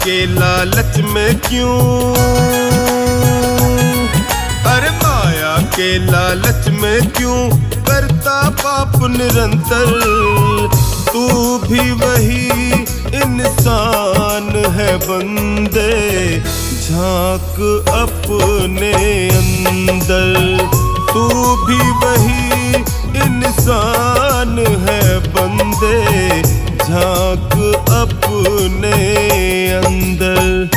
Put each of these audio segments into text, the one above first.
के लालच में क्यों, अरे माया के लालच में क्यों करता पाप निरंतर। तू भी वही इंसान है बंदे, झांक अपने अंदर। तू भी वही इंसान है बंदे, झांक अपने अंदर।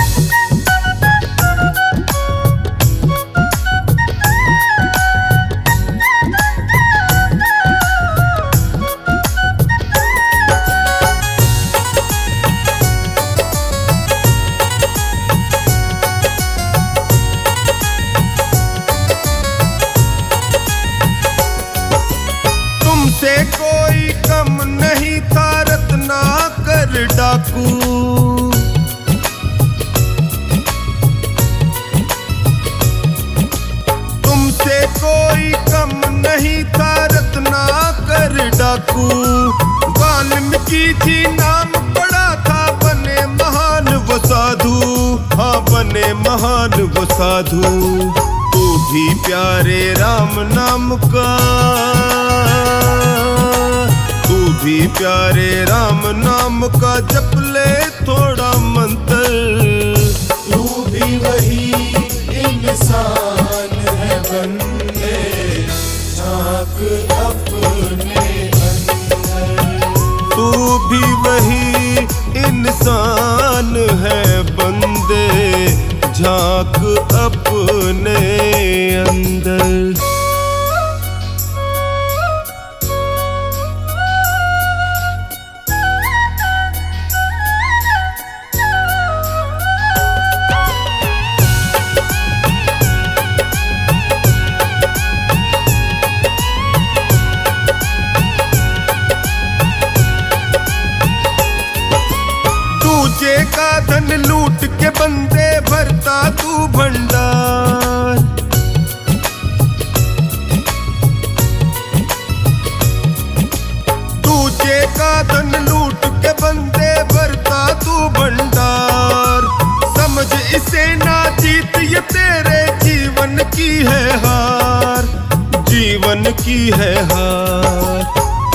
तुमसे कोई कम नहीं था रत्नाकर डाकू, तुमसे कोई कम नहीं था रत्नाकर डाकू। वाल्मीकि जी नाम पड़ा था, बने महान वो साधु, हाँ बने महान वो साधु। तू भी प्यारे राम नाम का, तू भी प्यारे राम नाम का जप ले थोड़ा मंत्र। तू भी वही इंसान है बंदे, झांक अपने अंदर। तू भी वही इंसान है बंदे, झांक अपने अंदर। तुझे का धन लूट के बंदे भरता तू भंडार। तुझे का धन लूट के बंदे भरता तू भंडार। समझ इसे ना जीत ये तेरे जीवन की है हार, जीवन की है हार।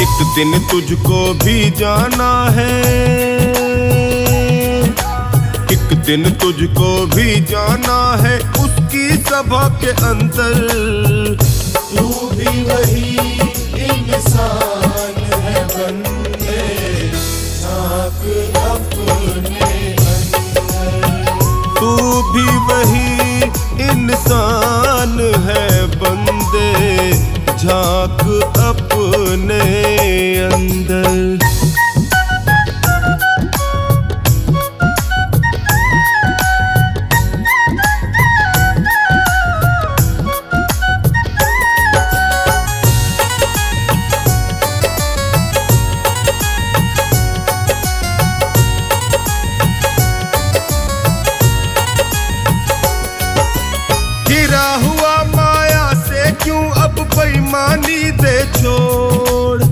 एक दिन तुझको भी जाना है, एक दिन तुझको भी जाना है उसकी सभा के अंदर। तू भी वही इंसान है बंदे, झांक अपने अंदर। तू भी वही इंसान है बंदे, झांक अपने अंदर। गिरा हुआ माया से क्यों अब बेईमानी दे छोड़।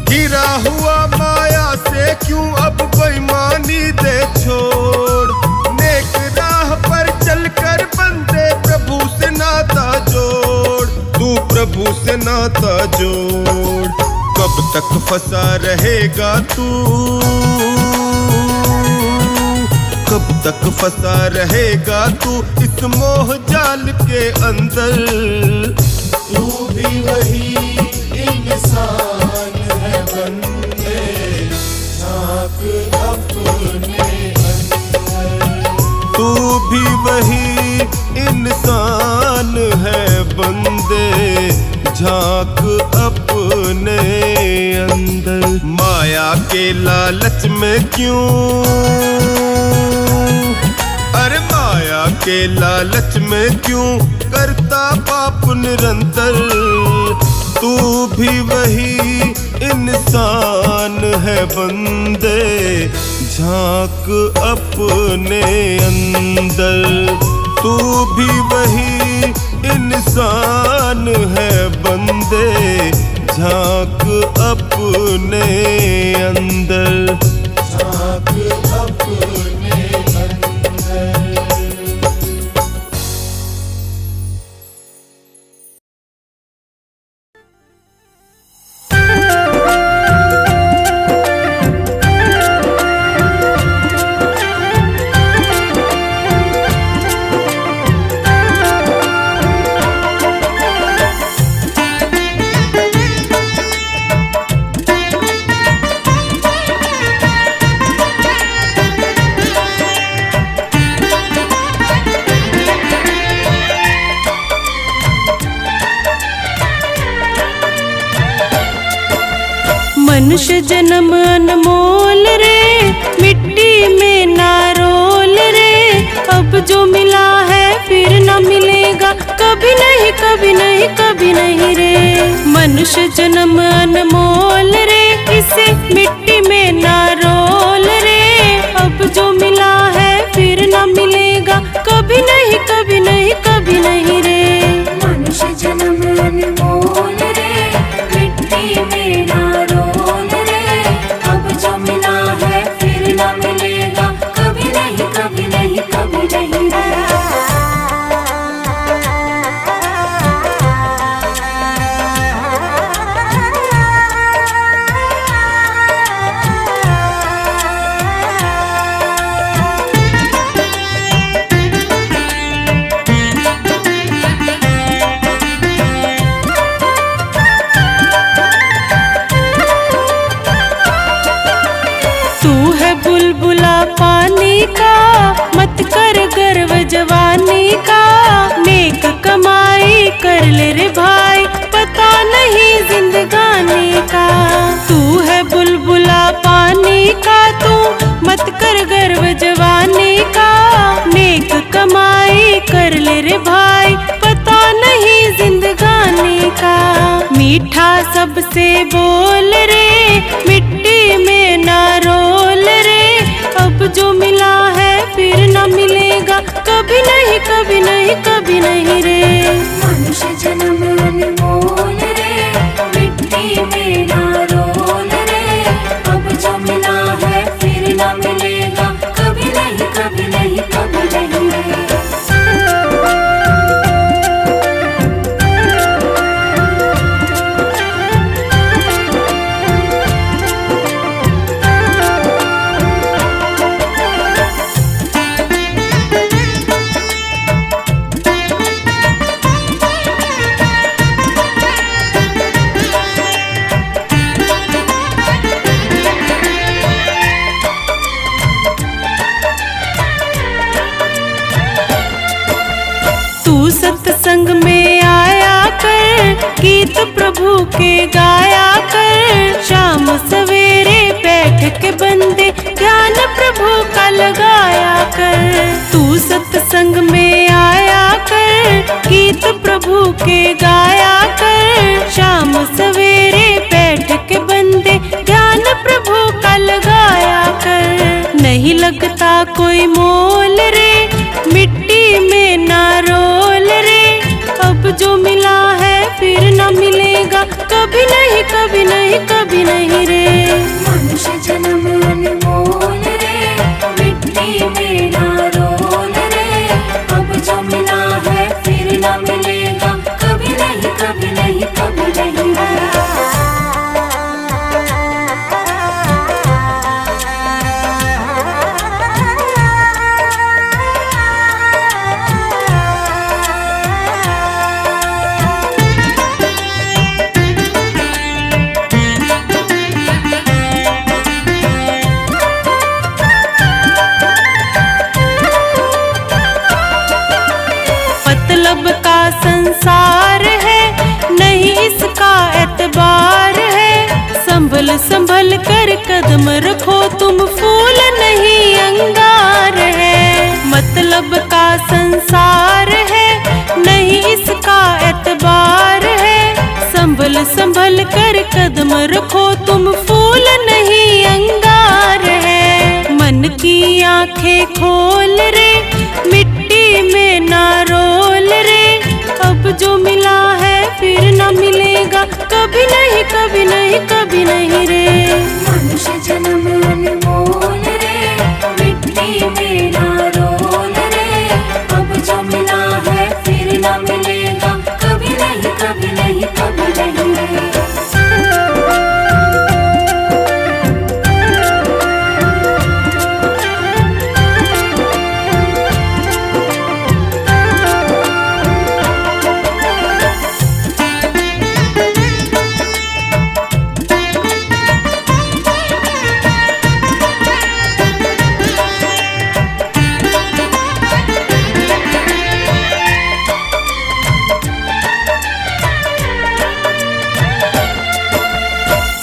गिरा हुआ माया से क्यों अब बेईमानी दे छोड़। नेक राह पर चलकर बंदे प्रभु से नाता जोड़, तू प्रभु से नाता जोड़। कब तक फंसा रहेगा तू, कब तक फंसा रहेगा तू इस मोह जाल के अंदर। तू भी वही इंसान है बंदे, झांक अपने अंदर। तू भी वही इंसान है बंदे, झांक अपने अंदर। माया के लालच में क्यों, अरे माया के लालच में क्यों करता पाप निरंतर। तू भी वही इंसान है बंदे, झांक अपने अंदर। तू भी वही इंसान है बंदे, झांक अपने अंदर, झांक अपने अंदर। मनुष्य जन्म अनमोल रे, मिट्टी में ना रोल रे। अब जो मिला है फिर न मिलेगा, कभी नहीं कभी नहीं कभी नहीं रे। मनुष्य जन्म अनमोल रे, इसे मिट्टी में ना रोल रे। अब जो मिला है फिर न मिलेगा, कभी नहीं कभी नहीं कभी नहीं रे। मनुष्य जन्म अनमोल रे, मिट्टी में ना रोल रे। अब जो मिला है फिर न मिलेगा, कभी नहीं कभी नहीं कभी नहीं रे। तू है बुलबुला पानी का, मत कर गर्व जवानी का। नेक कमाई कर ले रे भाई, पता नहीं जिंदगानी का। तू है बुलबुला पानी का, तू मत कर गर्व जवानी का। नेक कमाई कर ले रे भाई, पता नहीं जिंदगानी का। मीठा सबसे बोल रे, मिट्टी में ना रोल रे। अब जो मिला है फिर न मिलेगा, कभी नहीं कभी नहीं कभी नहीं रे। मनुष्य जन्म अनमोल रे, मिट्टी में ना रोल रे। अब जो मिला है फिर न मिलेगा, कभी नहीं कभी नहीं कभी नहीं रे। तू सत्संग में आया कर, गीत प्रभु के गाया कर। शाम सवेरे बैठ के बंदे ध्यान प्रभु का लगाया कर। तू सत्संग में आया कर, गीत प्रभु के गाया कर। शाम सवेरे बैठ के बंदे ध्यान प्रभु का लगाया कर। नहीं लगता कोई मोल रे, मिट्टी में ना रोल रे। अब जो मिला है फिर न मिलेगा, कभी नहीं कभी नहीं कभी नहीं रे। मनुष्य जन्म अनमोल रे, मिट्टी में ना रोल रे। अब जो मिला है फिर न मिलेगा, कभी नहीं कभी नहीं कभी नहीं रे। मतलब का संसार है, नहीं इसका एतबार है। संभल संभल कर कदम रखो तुम, फूल नहीं अंगार है। मतलब का संसार है, नहीं इसका एतबार है। संभल संभल कर कदम रखो तुम, फूल नहीं अंगार है। मन की आंखें खोल रे, मिट्टी में ना रोल रे। अब जो मिला है फिर न मिलेगा, मिलेगा, कभी नहीं कभी नहीं कभी नहीं रे। मनुष्य जन्म अनमोल रे, मिट्टी में ना रोल रे, अब जो मिला है फिर ना मिलेगा, कभी नहीं कभी नहीं कभी नहीं रे।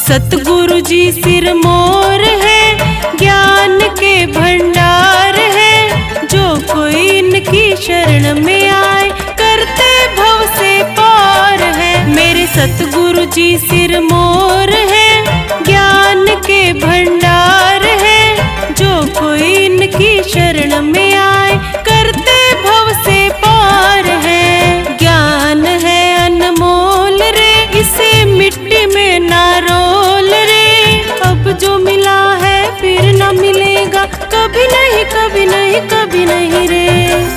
सतगुरु जी सिरमौर है, ज्ञान के भंडार है, जो कोई इनकी शरण में आए करते भव से पार है। मेरे सतगुरु जी सिरमौर है, ज्ञान के भंडार है, जो कोई इनकी शरण में आए करते भव से पार है। ज्ञान है अनमोल रे, इसे मिट्टी में ना रोल रे, अब जो मिला है फिर ना मिलेगा, कभी नहीं कभी नहीं कभी नहीं रे।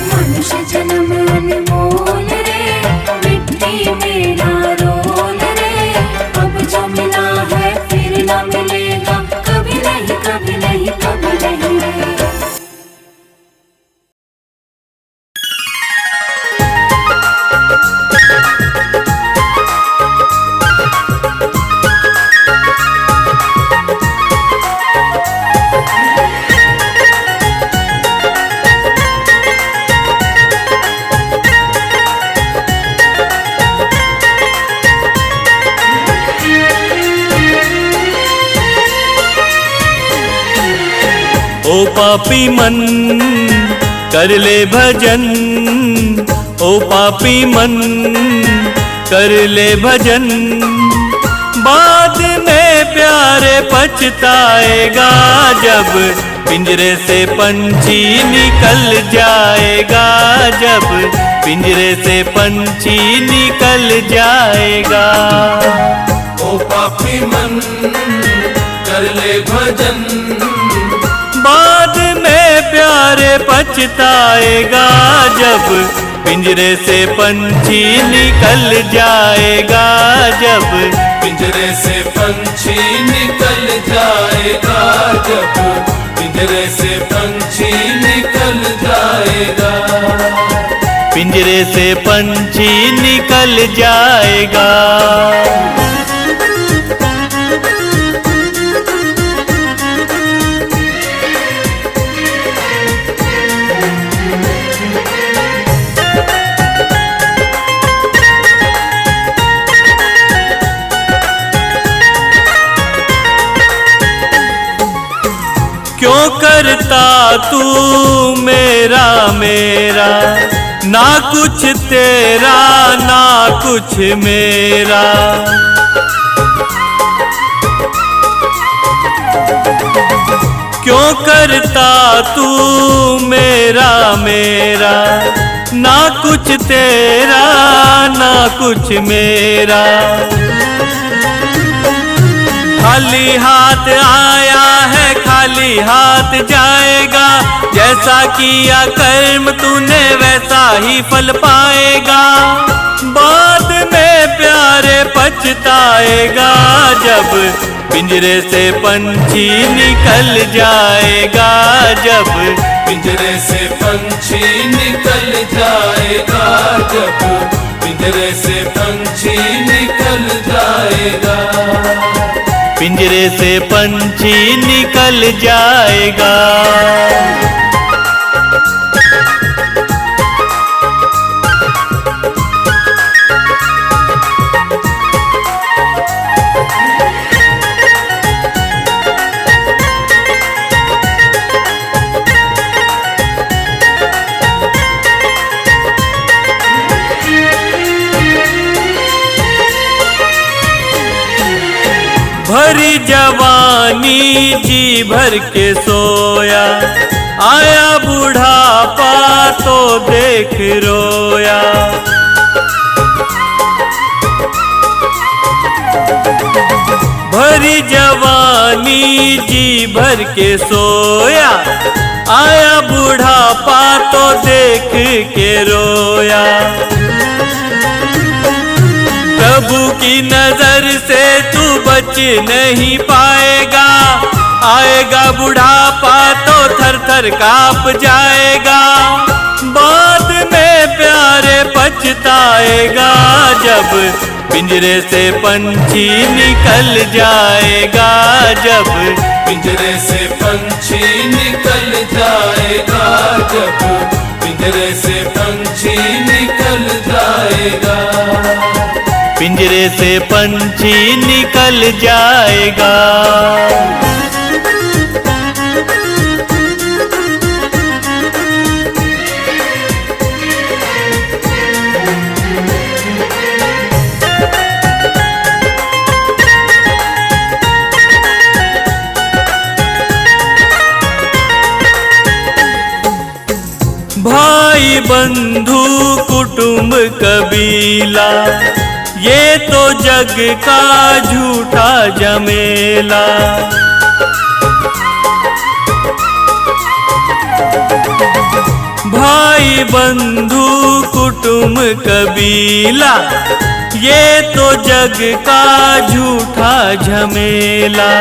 मनुष्य जन्म अनमोल रे, मिट्टी में ना रोल रे, अब जो मिला है फिर ना मिलेगा, कभी नहीं कभी नहीं कभी नहीं रे। ओ पापी मन कर ले भजन, ओ पापी मन कर ले भजन, बाद में प्यारे पछताएगा, जब पिंजरे से पंछी निकल जाएगा, जब पिंजरे से पंछी निकल जाएगा। ओ पापी मन कर ले भजन, बाद में प्यारे पछताएगा, जब पिंजरे से पंछी निकल जाएगा, जब पिंजरे से पंछी निकल जाएगा, जब पिंजरे से पंछी निकल जाएगा, पिंजरे से पंछी निकल जाएगा। क्यों करता तू मेरा मेरा, ना कुछ तेरा ना कुछ मेरा। क्यों करता तू मेरा मेरा, ना कुछ तेरा ना कुछ मेरा। खाली हाथ आया है खाली हाथ जाएगा, जैसा किया कर्म तूने वैसा ही फल पाएगा। बाद में प्यारे पछताएगा, जब पिंजरे से पंछी निकल जाएगा, जब पिंजरे से पंछी निकल जाएगा, जब पिंजरे से पंछी निकल जाएगा, पिंजरे से पंछी निकल जाएगा। भरी जवानी जी भर के सोया, आया बुढ़ापा तो देख रोया। भरी जवानी जी भर के सोया, आया बुढ़ापा तो देख के रोया। प्रभु की नजर से तू बच नहीं पाएगा, आएगा बुढ़ापा तो थर थर कांप जाएगा। बाद में प्यारे पछताएगा, जब पिंजरे से पंछी निकल जाएगा, जब पिंजरे से पंछी निकल जाएगा, जब पिंजरे से पंछी निकल जाएगा। पिंजरे से पंछी निकल जाएगा। भाई बंधु कुटुंब कबीला, ये तो जग का झूठा झमेला। भाई बंधु कुटुंब कबीला, ये तो जग का झूठा झमेला।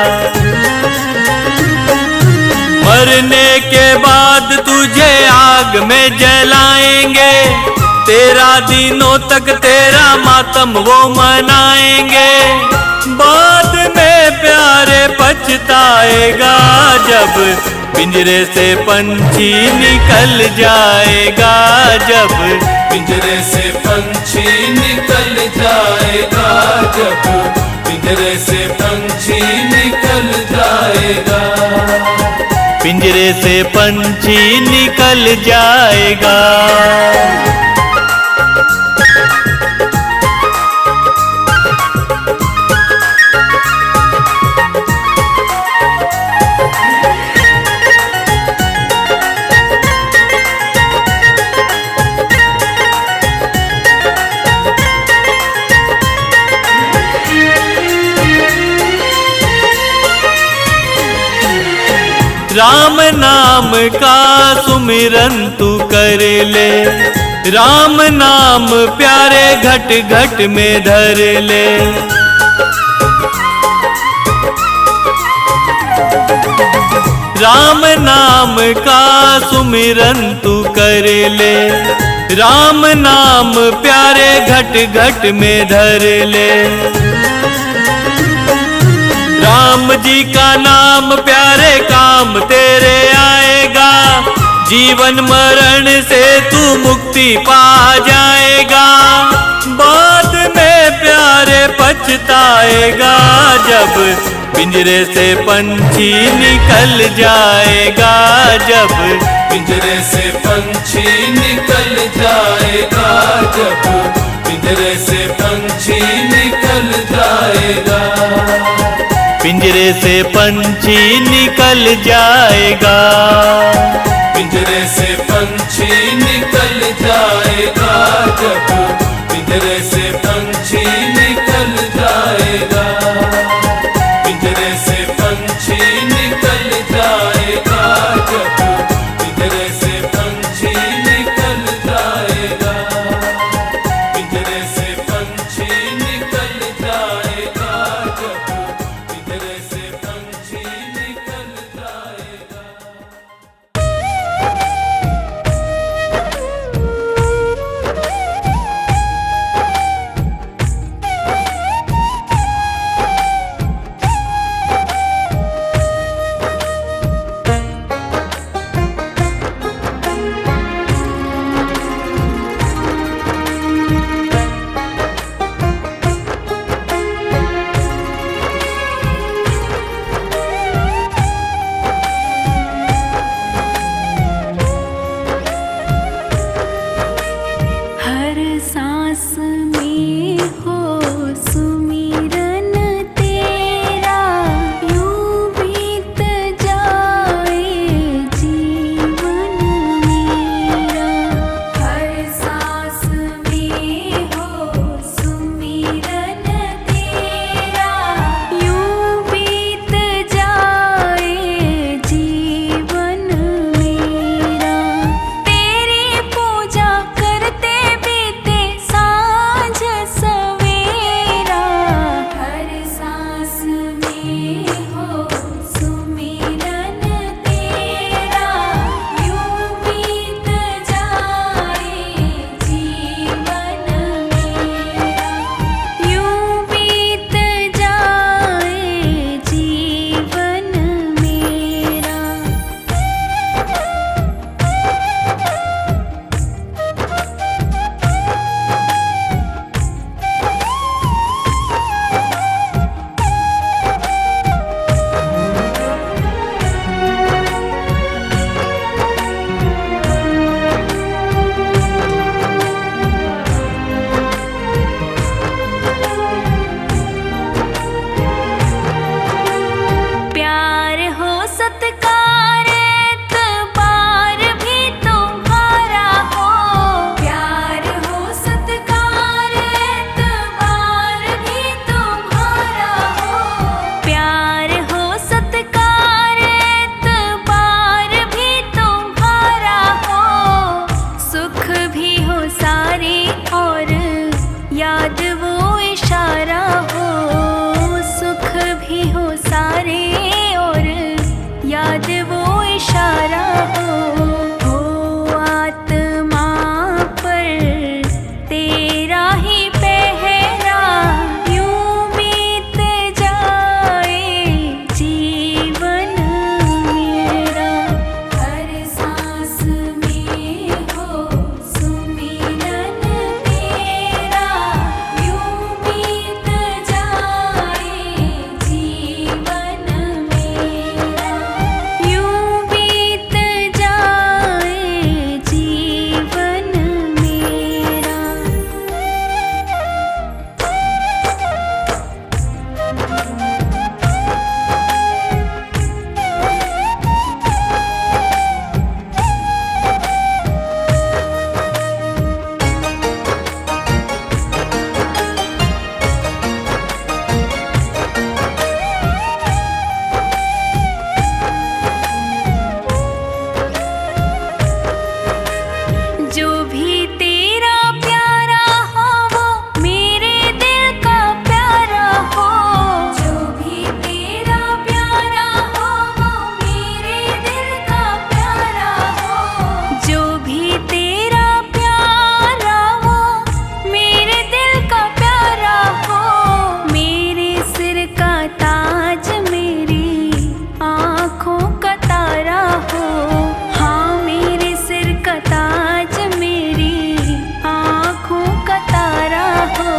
मरने के बाद तुझे आग में जलाएंगे, तेरा दिनों तक तेरा मातम वो मनाएंगे। बाद में प्यारे पछताएगा, जब पिंजरे से पंछी निकल जाएगा, जब पिंजरे से पंछी निकल जाएगा, जब पिंजरे से पंछी निकल जाएगा। पिंजरे से पंछी निकल जाएगा। राम नाम का सुमिरन तू कर ले, राम नाम प्यारे घट घट में धर ले। राम नाम का सुमिरन तू कर ले, राम नाम प्यारे घट घट में धर ले। राम जी का नाम प्यारे काम तेरे आएगा, जीवन मरण से तू मुक्ति पा जाएगा। बाद में प्यारे पछताएगा, जब पिंजरे से पंछी निकल जाएगा, जब पिंजरे से पंछी निकल जाएगा, जब पिंजरे से पंछी निकल जाएगा। पिंजरे से पंछी निकल जाएगा। पिंजरे से पंछी निकल जाएगा, जब पिंजरे से पंछी निकल जाएगा। पिंजरे से पंछी निकल जाएगा, जब पिंजरे से पंछी निकल जाएगा। पिंजरे से पंछी निकल जाएगा, जब पिंजरे से पंछी निकल जाएगा। जो भी तेरा प्यारा हो वो मेरे दिल का प्यारा हो। जो भी तेरा प्यारा हो वो मेरे दिल का प्यारा हो। जो भी तेरा प्यारा वो मेरे दिल का प्यारा हो। मेरे सिर का ताज मेरी आँखों का तारा हो। हाँ मेरे सिर का ताज मेरी आँखों का तारा हो।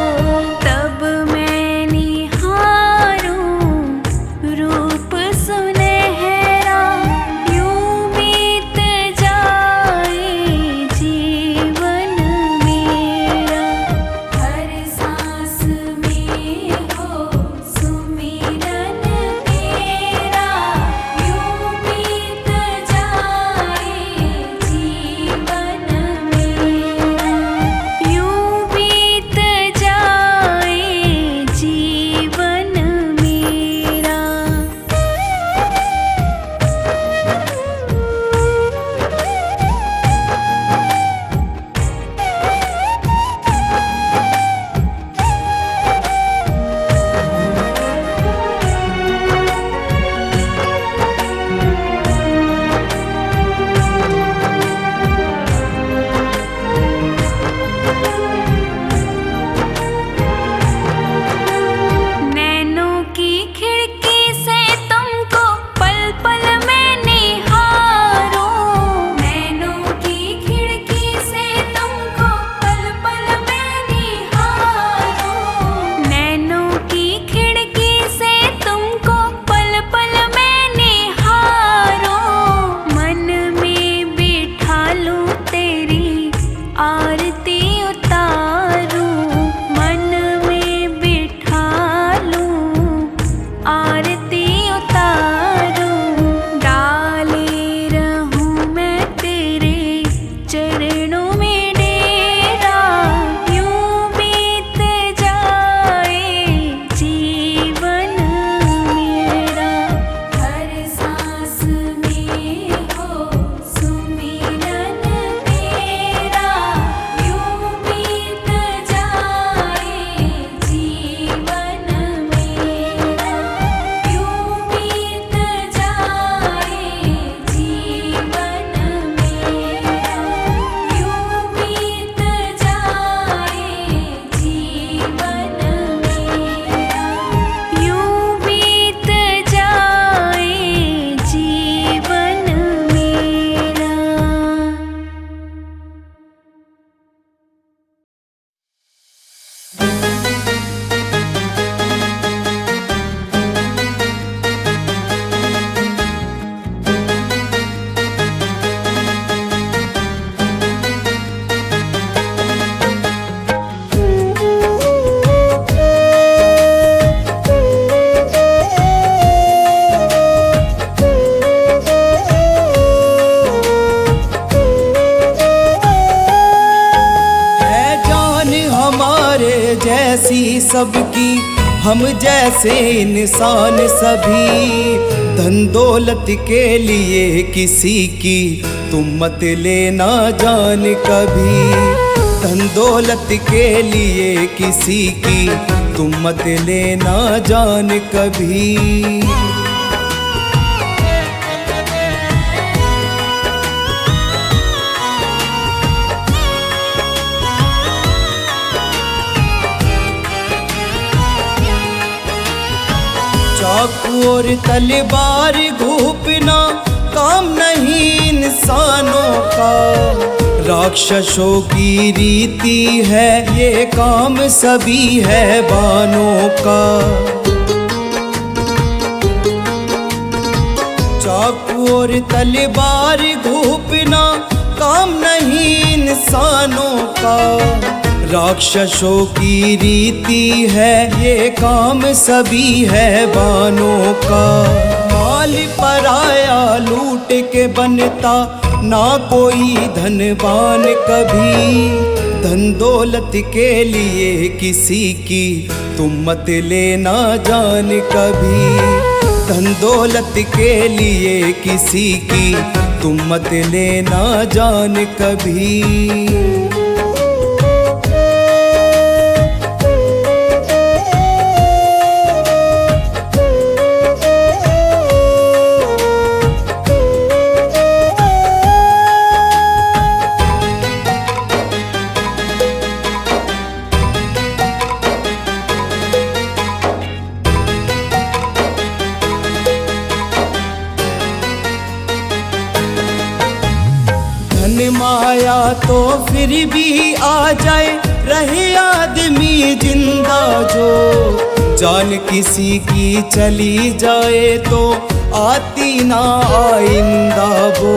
तब मैं निहारूं रूप सुनहरा, यूं बीत जाए जीवन मेरा। हर सांस में हो सुमिरन तेरा, यूं बीत जाए जीवन मेरा। यूं बीत जाए जीवन मेरा। नैनों की खिड़की से तुमको पल पल में निहारूं। नैनों की खिड़की से तुमको पल पल में निहारूं। नैनों की खिड़की से तुमको पल पल में निहारूं। मन में बिठा लूं तेरी आरती उतारूं। मन में बिठा लूं आरती उतारूं। डाले रहूं मैं तेरे चरणों में डेरा, यूं बीत जाए जीवन मेरा। हर सांस में हो सुमिरन तेरा, यूं बीत जाए जीवन मेरा। यूं बीत जाए जीवन मेरा। यूं बीत जाए जीवन मेरा। यूं बीत जाए जीवन मेरा। है जान हमारे जैसी सबकी, हम जैसे इंसान सभी। धन दौलत के लिए किसी की तुम मत लेना जान कभी। धन दौलत के लिए किसी की तुम मत लेना जान कभी। चाकू और तलवार घूपना काम नहीं इंसानों का। राक्षसों की रीति है ये काम सभी हैवानों का। चाकू और तलवार घूपना काम नहीं इंसानों का। राक्षसों की रीति है ये काम सभी हैवानों का। माल पराया लूट के बनता ना कोई धनवान कभी। धन दौलत के लिए किसी की तुम मत लेना जान कभी। धन दौलत के लिए किसी की तुम मत लेना जान कभी। माया तो फिर भी आ जाए, रहे आदमी जिंदा जो। जान किसी की चली जाए तो आती ना आइंदा वो।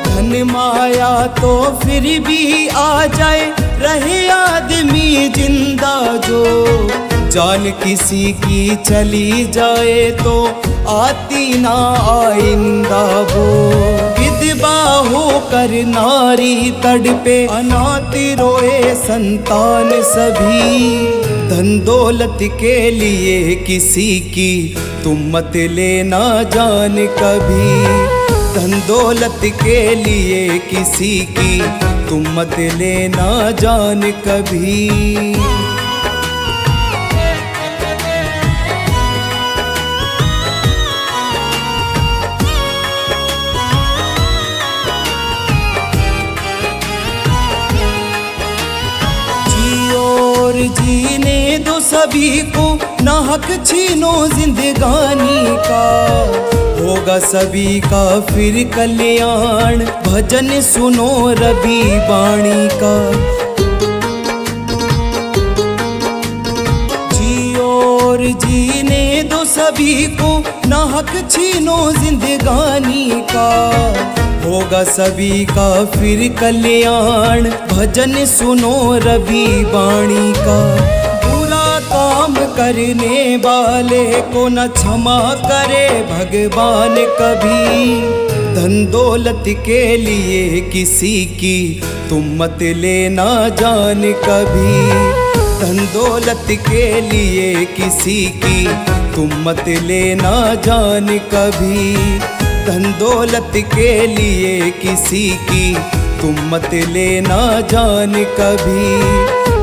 धन माया तो फिर भी आ जाए, रहे आदमी जिंदा जो। जान किसी की चली जाए तो आती ना आइंदा वो। विधवा होकर नारी तड़पे, अनाथ रोए संतान सभी। धन दौलत के लिए किसी की तुम मत लेना जान कभी। धन दौलत के लिए किसी की तुम मत लेना जान कभी। जीने दो सभी को, ना हक छीनो जिंदगानी का। होगा सभी का फिर कल्याण, भजन सुनो रवि वाणी का। जियो और जीने दो सभी को, ना हक छीनो जिंदगानी का। होगा सभी का फिर कल्याण, भजन सुनो रवि वाणी का। बुरा काम करने वाले को न क्षमा करे भगवान कभी। धन दौलत के लिए किसी की तुम मत लेना जान कभी। धन दौलत के लिए किसी की तुम मत लेना जान कभी। धन दौलत के लिए किसी की तुम मत लेना जान कभी।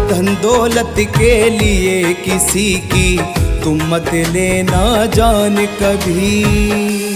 धन दौलत के लिए किसी की तुम मत लेना जान कभी।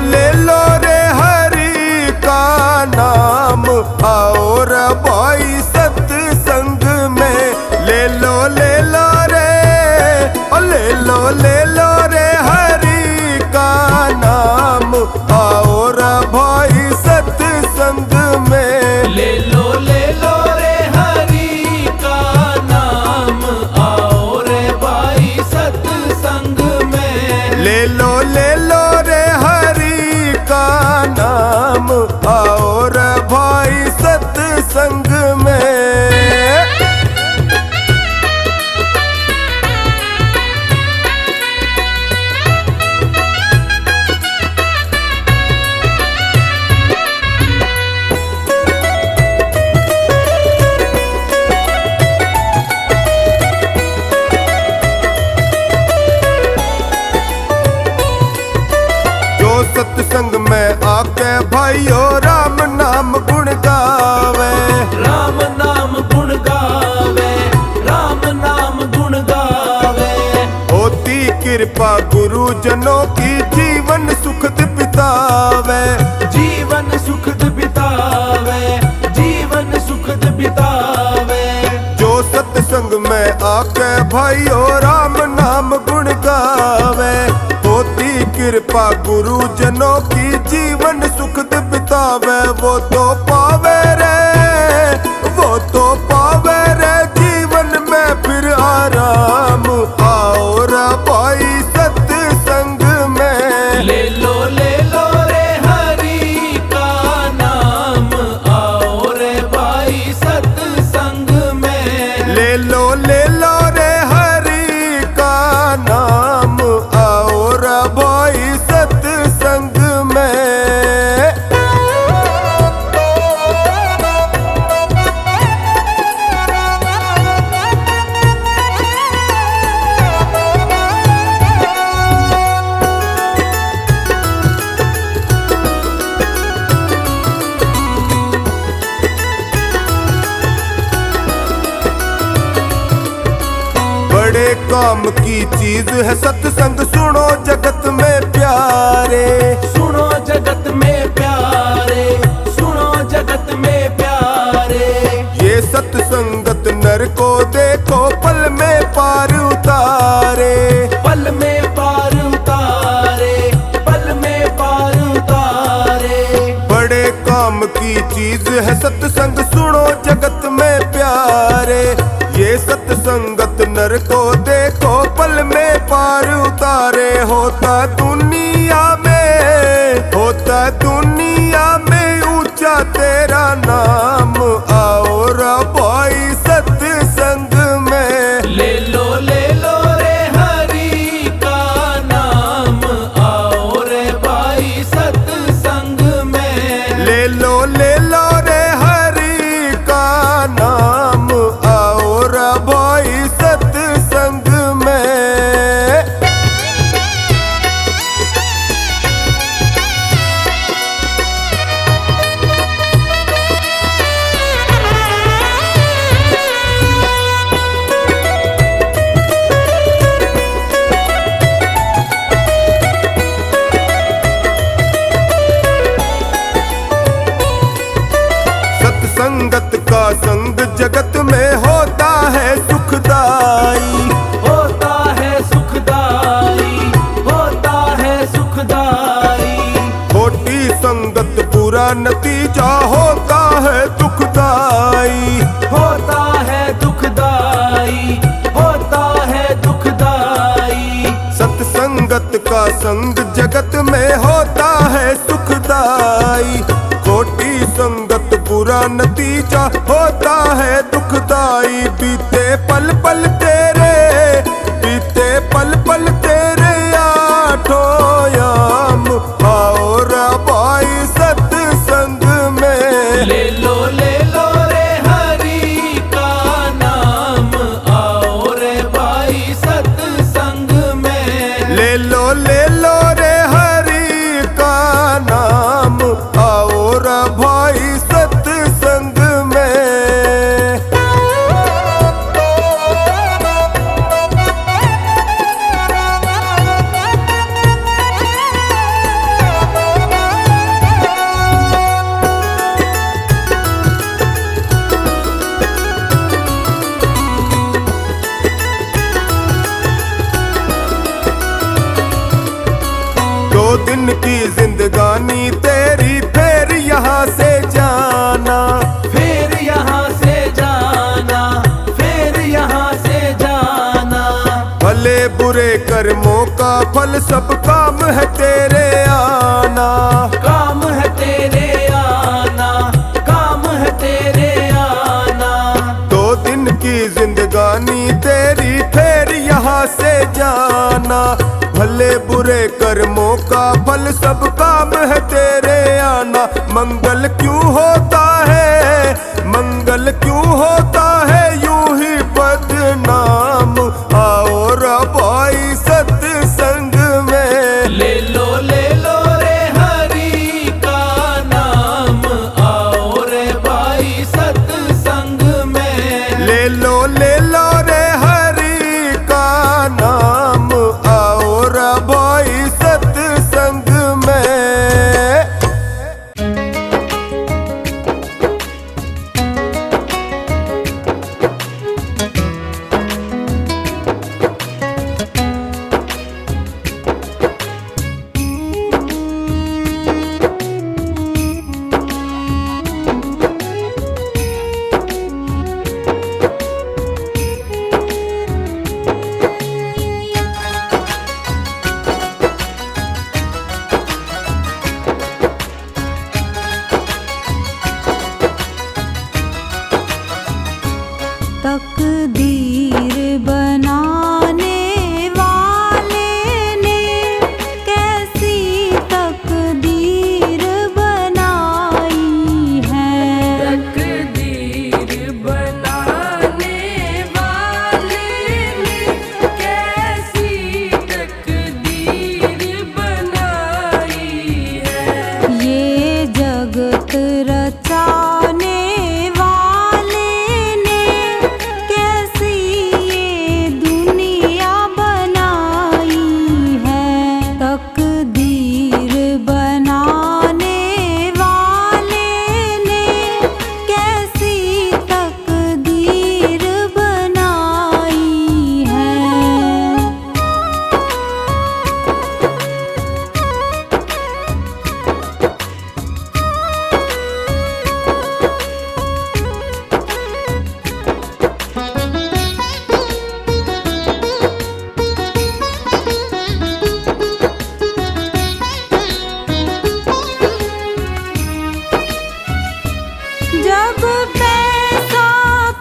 ले लो रे हरि का नाम, आओ रे भाई सत्संग में। ले लो रे, ओ ले लो रे हरि का नाम, आओ रे भाई सत्संग में। ले लो रे हरि का नाम, आओ रे भाई सत्संग में। ले लो रे हरि का नाम, आओ रे भाई सत्संग में। सत्संग में आके भाइयों राम नाम गुण गावे। राम नाम गुण गावे, राम नाम गुण गावे। होती कृपा गुरुजनों की, जीवन सुखद बितावे। जीवन सुखद बितावे, जीवन सुखद बितावे। जो सत्संग में आके भाइयों राम नाम गुण गावे। होती कृपा गुरुजनों की, जीवन सुखद बितावे। वो तो पावे रे, वो तो पावे रे जीवन में फिर आराम। आओ रे भाई काम की चीज है सत्संग, सुनो जगत में प्यारे। सुनो जगत में प्यारे, सुनो जगत में प्यारे। ये सत्संगत नर को देखो पल में पार उतारे। पल में पार उतारे, पल में पार उतारे। बड़े काम की चीज है सत्संग, सुनो जगत में प्यारे। ये सत्संगत नर को देखो पल में पार उतारे। होता दुनिया में ऊंचा तेरा नाम, आओ रा भाई सत्संग में। ले लो रे हरि का नाम, आओ रे भाई सत्संग में। ले लो रे हरि का नाम, आओ रा भाई सत्संग में। सत्संगत का संग जगत में होता है सुखदाई। होता है सुखदाई, होता है सुखदाई। खोटी संगत बुरा नतीजा होता है दुखदाई। होता है दुखदाई, होता है दुखदाई। सत्संगत का संग जगत में होता है सुखदाई। खोटी संगत बुरा नतीजा होता है दुखदाई। बीते पल पल तेरे आठों याम, आओ रा भाई सत्संग में। ले लो रे हरि का नाम, आओ रे भाई सत्संग में। ले लो रे हरि का नाम, आओ रा भाई सत्संग में। दो दिन की जिंदगानी तेरी, फिर यहाँ से जाना। फिर यहाँ से जाना, फिर यहाँ से जाना। भले बुरे कर्मों का फल सब काम है तेरे आना। काम है तेरे आना, काम है तेरे आना। दो दिन की जिंदगानी तेरी, फिर यहाँ से जाना। भले बुरे कर्मों का फल सब काम है तेरे आना। मंगल क्यों होता है, मंगल क्यों होता है यूं ही बदनाम, आओ रा भाई सत्संग में। ले लो रे हरि का नाम, आओ रे भाई सत्संग में। ले लो रे हरि का नाम, आओ रा भाई सत्संग में। जब पैसा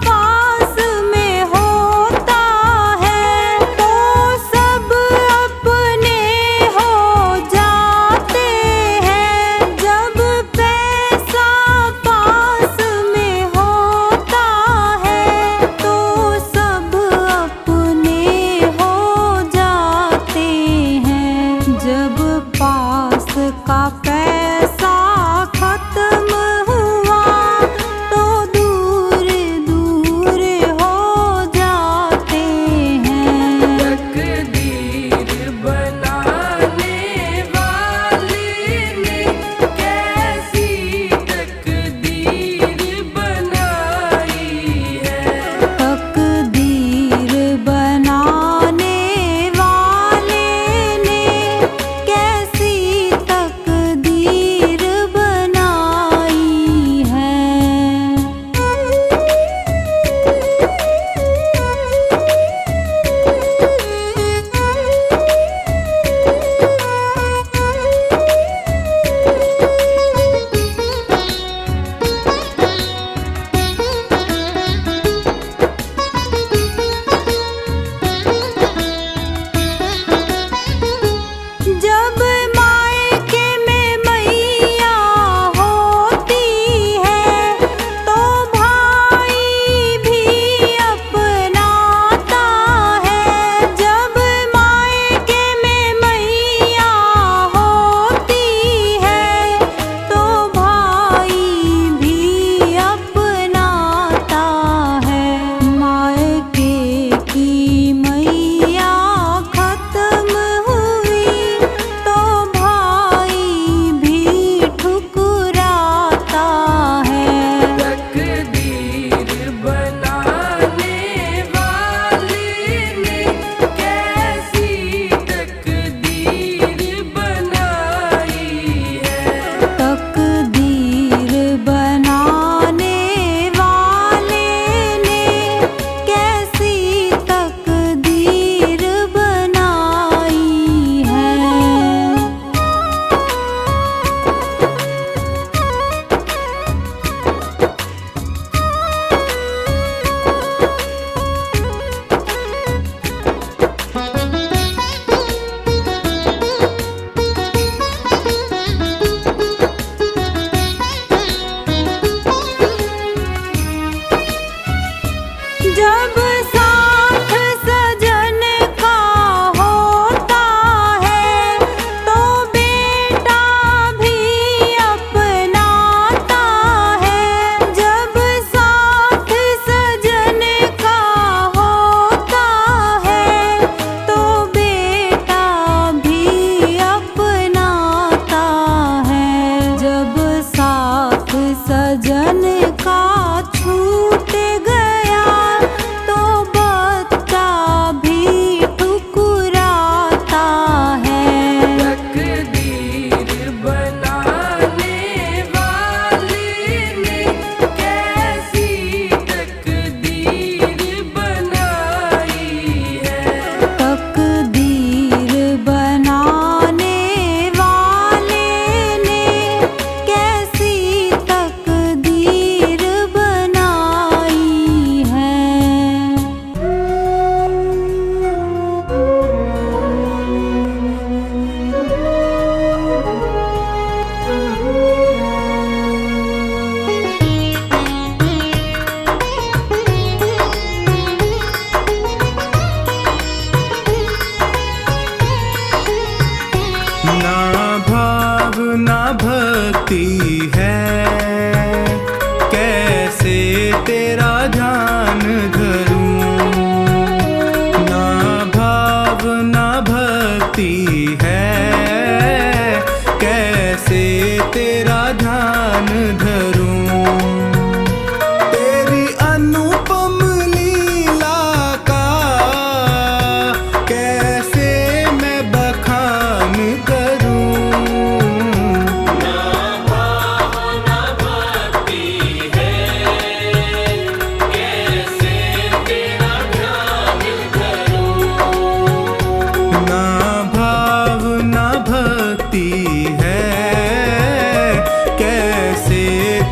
पास में होता है तो सब अपने हो जाते हैं। जब पैसा पास में होता है तो सब अपने हो जाते हैं। जब पास का पैसा खत्म हुआ तो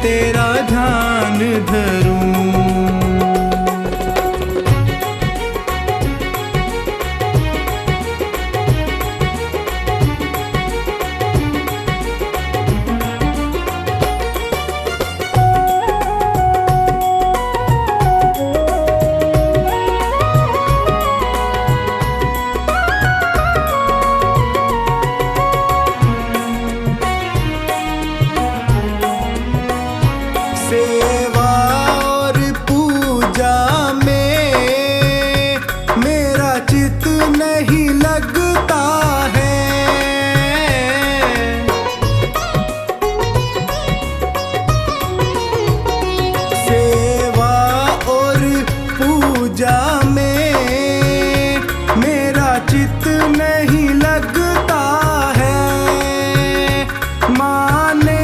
तेरा ध्यान धरूं। सेवा और पूजा में मेरा चित नहीं लगता है। सेवा और पूजा में मेरा चित नहीं लगता है। माने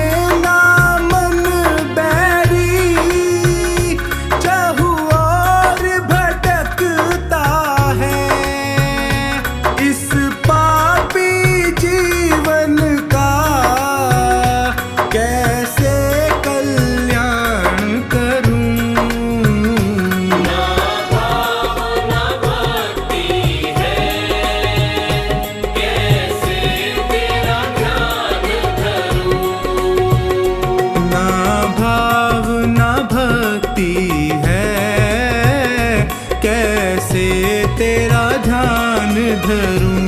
कैसे तेरा ध्यान धरूं।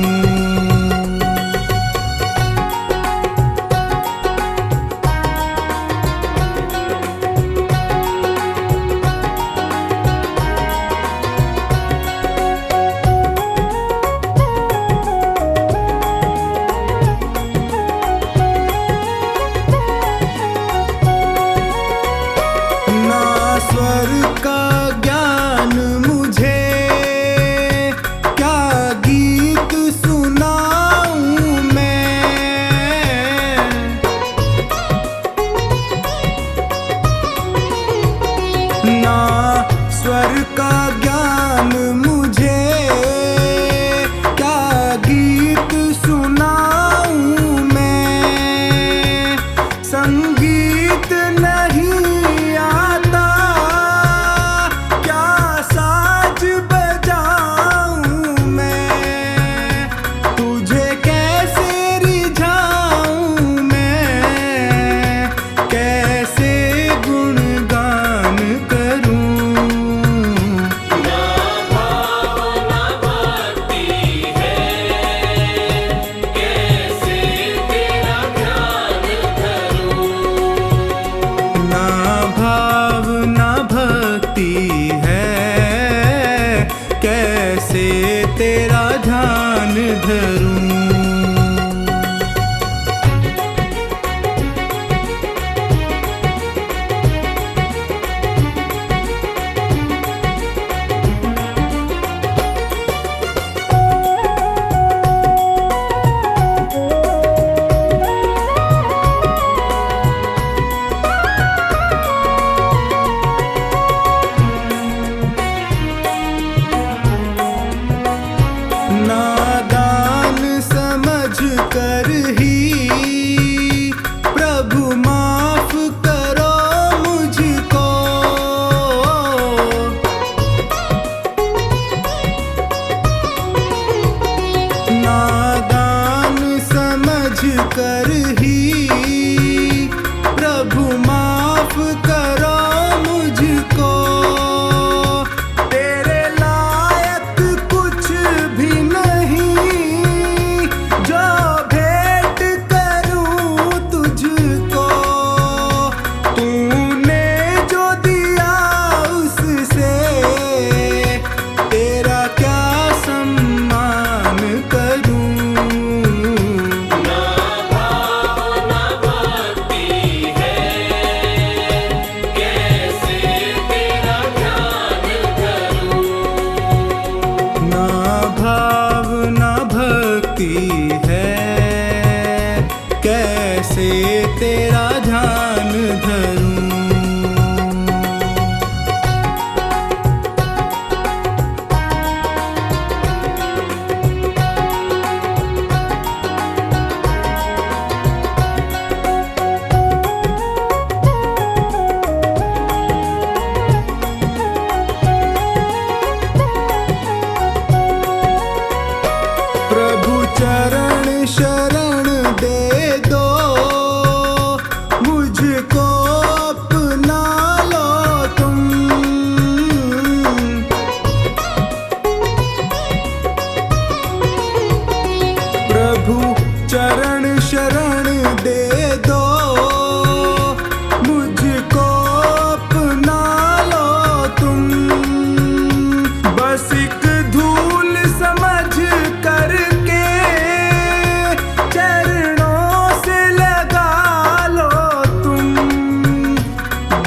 ना स्वर का ज्ञान मुझे, क्या गीत सुनाऊं मैं। ना स्वर का ज्ञान मुझे, क्या गीत सुनाऊं मैं। संगीत नहीं आता, क्या साज बजाऊं मैं। तुझे कैसे रिझाऊं मैं, कैसे गुणगान करूं। ना भाव ना भक्ति है, कैसे तेरा ध्यान धरूं। ना भाव ना भक्ति है, कैसे तेरा ध्यान धरूं। नादान समझ कर ही प्रभु माफ करो मुझको। नादान समझ कर ही प्रभु माफ करो मुझको। तेरे लायक कुछ भी नहीं, जो भेंट करूं तुझको। तूने जो दिया उससे तेरा क्या सम्मान करूं। ना भाव ना भक्ति है, कैसे तेरा ध्यान धरूं। ना भाव ना भक्ति है, कैसे तेरा ध्यान धरूं।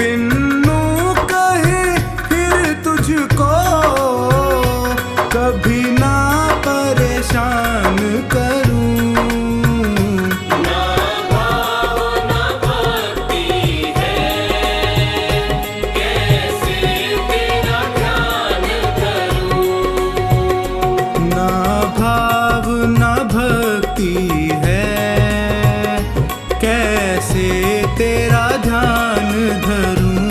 बिन्नू कहे फिर तुझको कभी ना परेशान करूं। ना भाव ना भक्ति है, कैसे तेरा ध्यान धरूं। ना भाव ना भक्ति है, कैसे तेरा ध्यान धरूं।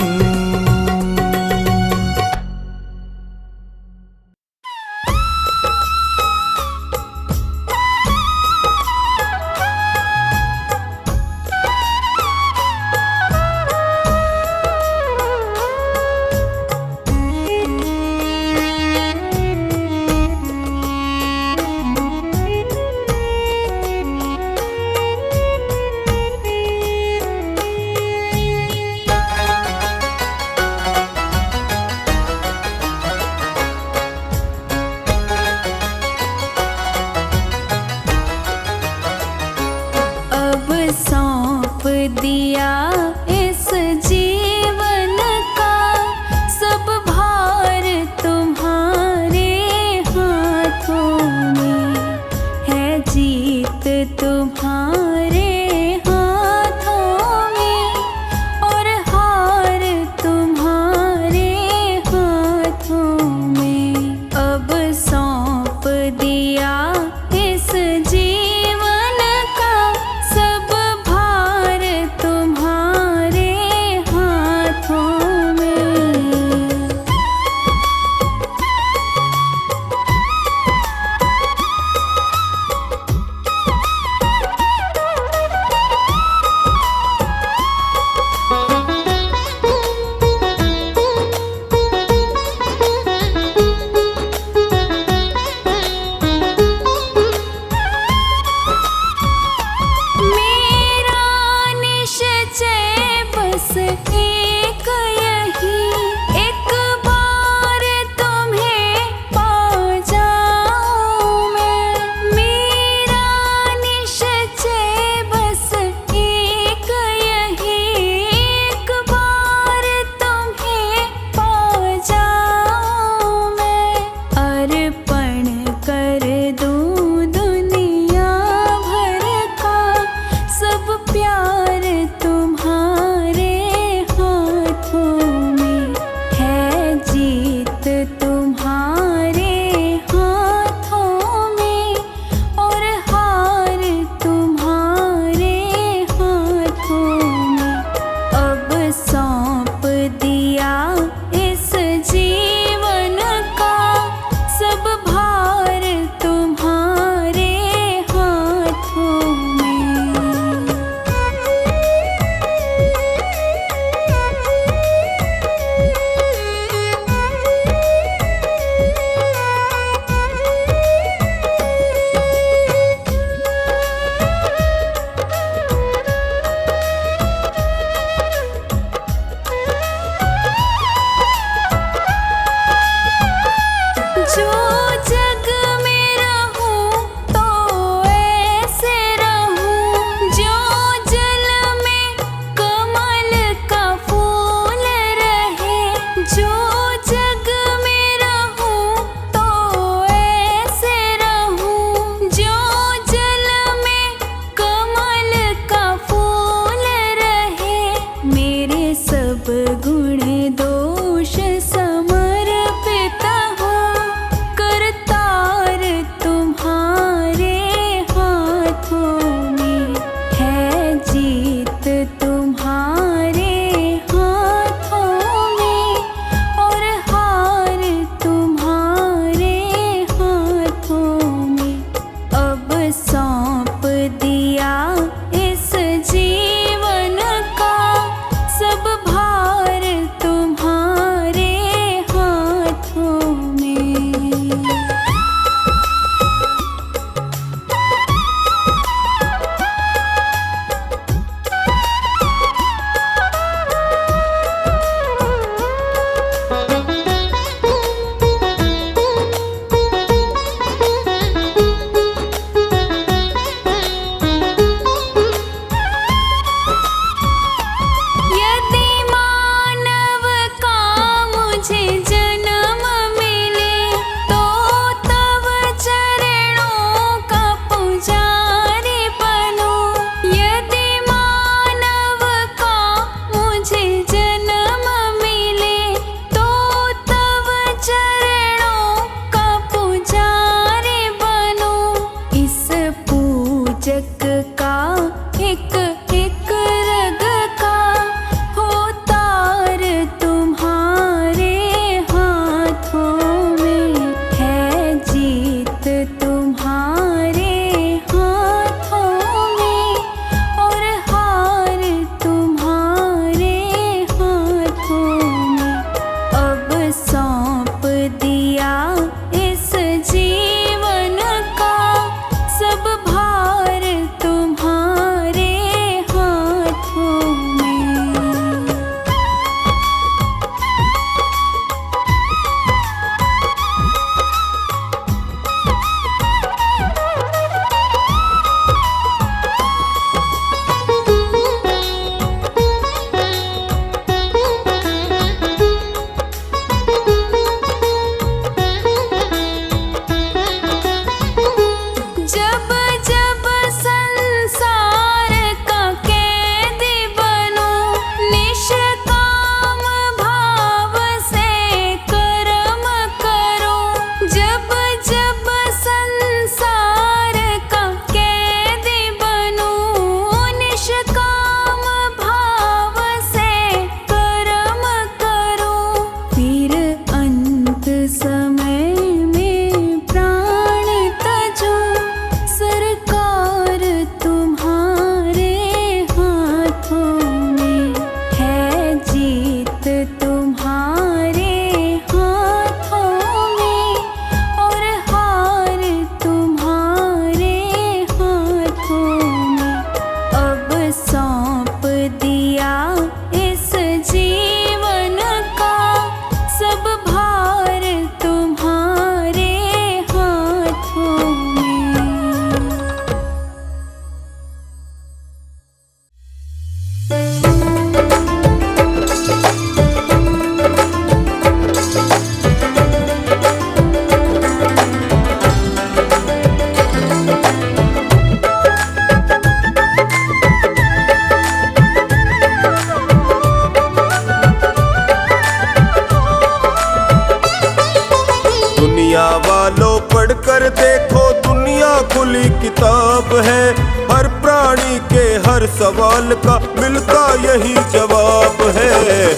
खुली किताब है। हर प्राणी के हर सवाल का मिलता यही जवाब है।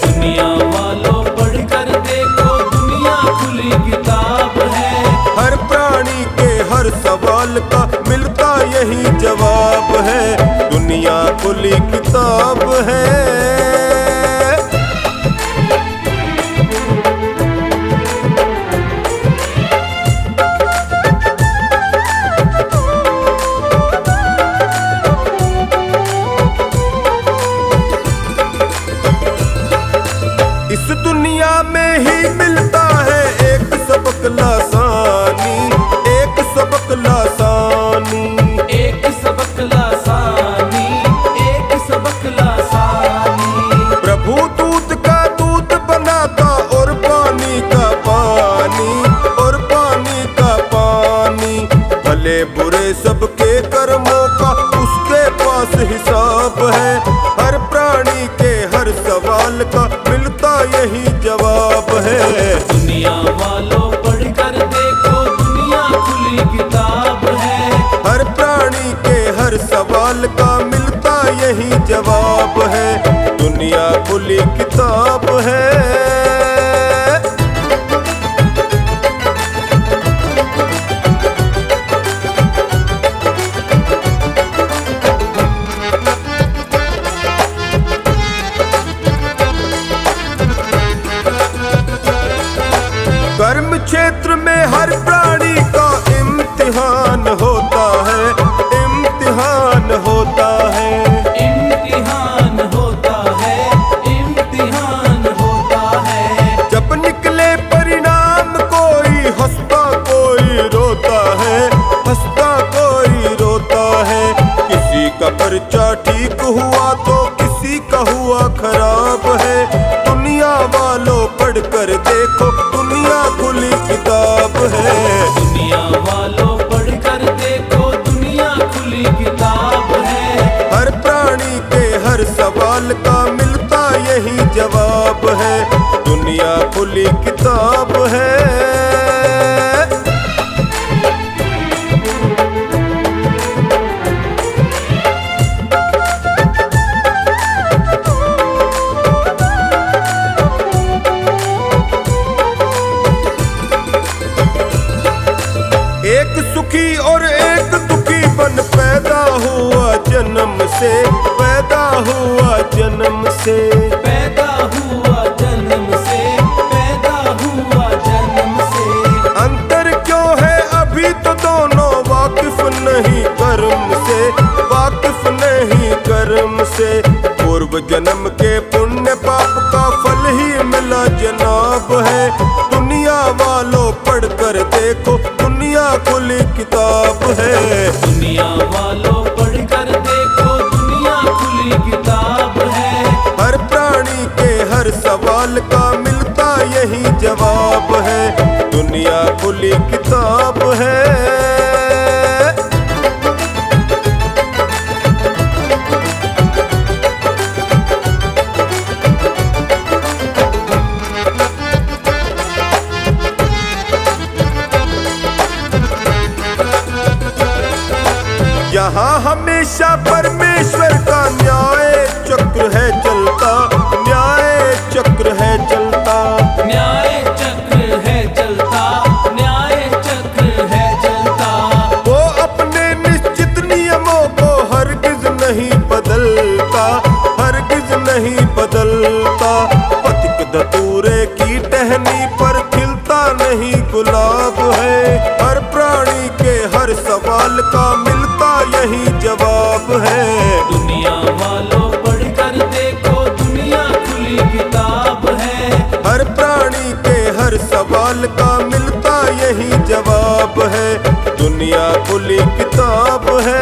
दुनिया वालों पढ़कर देखो दुनिया खुली किताब है। हर प्राणी के हर सवाल का मिलता यही जवाब है। दुनिया खुली किताब है। इस दुनिया में ही मिलता है एक सबक लासानी, एक सबक लासानी, एक सबक लासानी, एक सबक लासानी। प्रभु दूध का दूध बनाता और पानी का पानी, और पानी का पानी। भले बुरे सबके कर्मों का उसके पास हिसाब है। हर प्राणी के हर सवाल का मिलता यही जवाब है। दुनिया वालों पढ़कर देखो दुनिया खुली किताब है। हर प्राणी के हर सवाल का मिलता यही जवाब है। दुनिया खुली किताब है। कर्म क्षेत्र में हर प्राणी का इम्तिहान होता है, इम्तिहान होता है, इम्तिहान होता है, इम्तिहान होता है। जब निकले परिणाम कोई हंसता कोई रोता है, हंसता कोई रोता है। किसी का पर्चा ठीक हुआ तो किसी का हुआ खराब है। दुनिया वालों पढ़कर देखो दुनिया खुली किताब है। दुनिया वालों पढ़कर देखो दुनिया खुली किताब है। हर प्राणी के हर सवाल का मिलता यही जवाब है। दुनिया खुली किताब है। एक सुखी और एक दुखी बन पैदा हुआ जन्म से, पैदा हुआ जन्म से, पैदा हुआ जन्म से, पैदा हुआ जन्म से। अंतर क्यों है अभी तो दोनों वाकिफ नहीं कर्म से, वाकिफ नहीं कर्म से। पूर्व जन्म के पुण्य पाप का फल ही मिला जनाब है। दुनिया वालों पढ़कर देखो दुनिया खुली किताब है। दुनिया वालों पढ़कर देखो दुनिया खुली किताब है। हर प्राणी के हर सवाल का मिलता यही जवाब है। दुनिया खुली किताब है। यहाँ हमेशा परमेश्वर का न्याय चक्र है चलता, न्याय चक्र है चलता, न्याय चक्र है चलता, न्याय चक्र है चलता। वो अपने निश्चित नियमों को हरगिज नहीं बदलता, हरगिज नहीं बदलता। पथिक धतूरे की टहनी पर खिलता नहीं गुलाब है। हर प्राणी के हर सवाल का मिलता यही जवाब है। दुनिया वालों पढ़कर देखो दुनिया खुली किताब है। हर प्राणी के हर सवाल का मिलता यही जवाब है। दुनिया खुली किताब है।